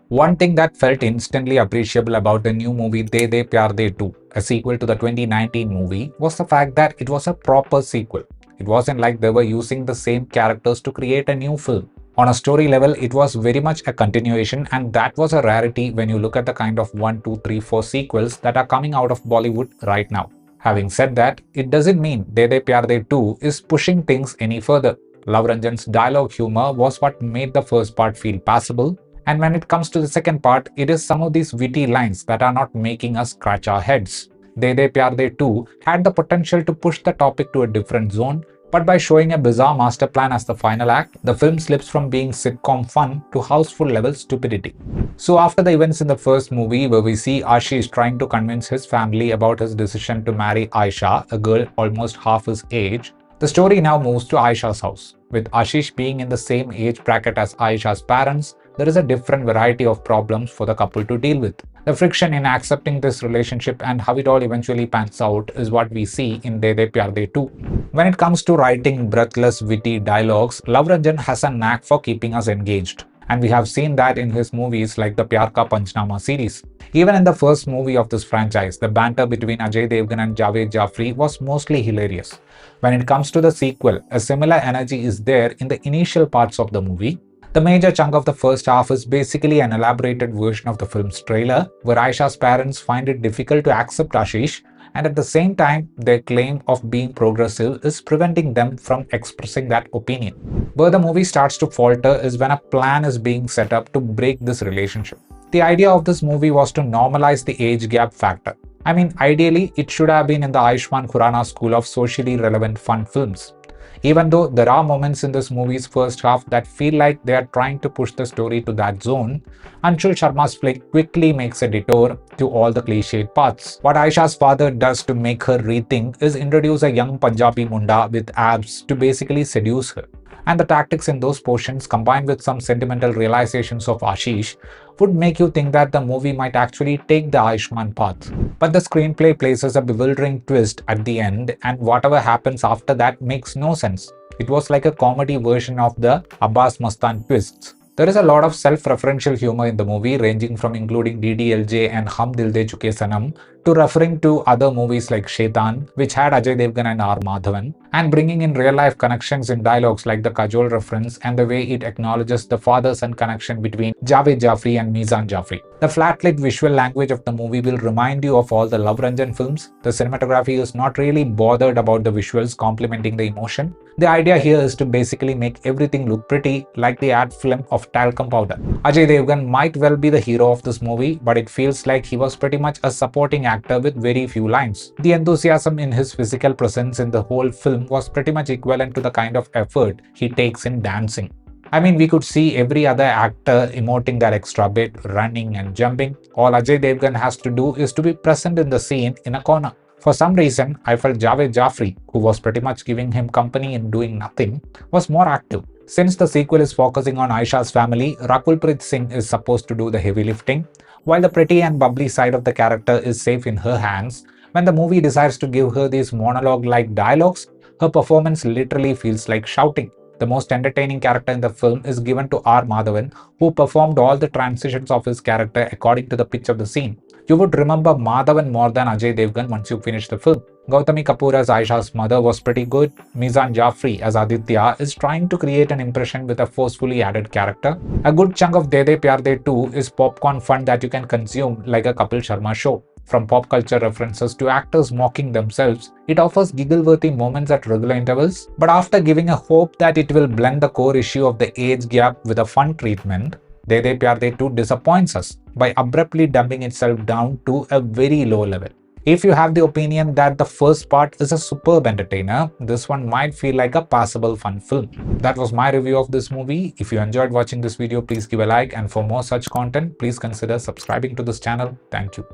One thing that felt instantly appreciable about the new movie De Pyaar De 2, a sequel to the 2019 movie, was the fact that it was a proper sequel. It wasn't like they were using the same characters to create a new film. On a story level, it was very much a continuation, and that was a rarity when you look at the kind of 1, 2, 3, 4 sequels that are coming out of Bollywood right now. Having said that, it doesn't mean De Pyaar De 2 is pushing things any further. Luv Ranjan's dialogue humor was what made the first part feel passable, and when it comes to the second part, it is some of these witty lines that are not making us scratch our heads. De Pyar De 2 had the potential to push the topic to a different zone, but by showing a bizarre master plan as the final act, the film slips from being sitcom fun to houseful level stupidity. So after the events in the first movie where we see Ashish trying to convince his family about his decision to marry Aisha, a girl almost half his age, the story now moves to Aisha's house. With Ashish being in the same age bracket as Aisha's parents, there is a different variety of problems for the couple to deal with. The friction in accepting this relationship and how it all eventually pans out is what we see in De Pyar De 2. When it comes to writing breathless, witty dialogues, Luv Ranjan has a knack for keeping us engaged. And we have seen that in his movies like the Pyar Ka Panchnama series. Even in the first movie of this franchise, the banter between Ajay Devgn and Jaaved Jafri was mostly hilarious. When it comes to the sequel, a similar energy is there in the initial parts of the movie. The major chunk of the first half is basically an elaborated version of the film's trailer, where Aisha's parents find it difficult to accept Ashish, and at the same time, their claim of being progressive is preventing them from expressing that opinion. Where the movie starts to falter is when a plan is being set up to break this relationship. The idea of this movie was to normalize the age gap factor. I mean, ideally, it should have been in the Ayushmann Khurrana school of socially relevant fun films. Even though there are moments in this movie's first half that feel like they are trying to push the story to that zone, Anshul Sharma's flick quickly makes a detour to all the cliched parts. What Aisha's father does to make her rethink is introduce a young Punjabi munda with abs to basically seduce her. And the tactics in those portions, combined with some sentimental realizations of Ashish, would make you think that the movie might actually take the Ayushmann path. But the screenplay places a bewildering twist at the end, and whatever happens after that makes no sense. It was like a comedy version of the Abbas Mustan twists. There is a lot of self-referential humor in the movie, ranging from including DDLJ and Hum Dil De Chuke Sanam to referring to other movies like Shaitan, which had Ajay Devgn and R. Madhavan, and bringing in real-life connections in dialogues like the Kajol reference and the way it acknowledges the father-son connection between Jaaved Jafri and Meezaan Jafri. The flat-lit visual language of the movie will remind you of all the Luv Ranjan films. The cinematography is not really bothered about the visuals complementing the emotion. The idea here is to basically make everything look pretty, like the ad film of talcum powder. Ajay Devgn might well be the hero of this movie, but it feels like he was pretty much a supporting actor with very few lines. The enthusiasm in his physical presence in the whole film was pretty much equivalent to the kind of effort he takes in dancing. I mean, we could see every other actor emoting that extra bit, running and jumping. All Ajay Devgn has to do is to be present in the scene in a corner. For some reason, I felt Jaaved Jafri, who was pretty much giving him company and doing nothing, was more active. Since the sequel is focusing on Aisha's family, Rakul Preet Singh is supposed to do the heavy lifting. While the pretty and bubbly side of the character is safe in her hands, when the movie decides to give her these monologue-like dialogues, her performance literally feels like shouting. The most entertaining character in the film is given to R. Madhavan, who performed all the transitions of his character according to the pitch of the scene. You would remember Madhavan more than Ajay Devgn once you finish the film. Gautami Kapoor as Aisha's mother was pretty good. Meezaan Jafri as Aditya is trying to create an impression with a forcefully added character. A good chunk of De Pyar De 2 is popcorn fun that you can consume like a Kapil Sharma show. From pop culture references to actors mocking themselves, it offers giggle-worthy moments at regular intervals. But after giving a hope that it will blend the core issue of the age gap with a fun treatment, De Pyar De 2 disappoints us by abruptly dumbing itself down to a very low level. If you have the opinion that the first part is a superb entertainer, this one might feel like a passable fun film. That was my review of this movie. If you enjoyed watching this video, please give a like, and for more such content, please consider subscribing to this channel. Thank you.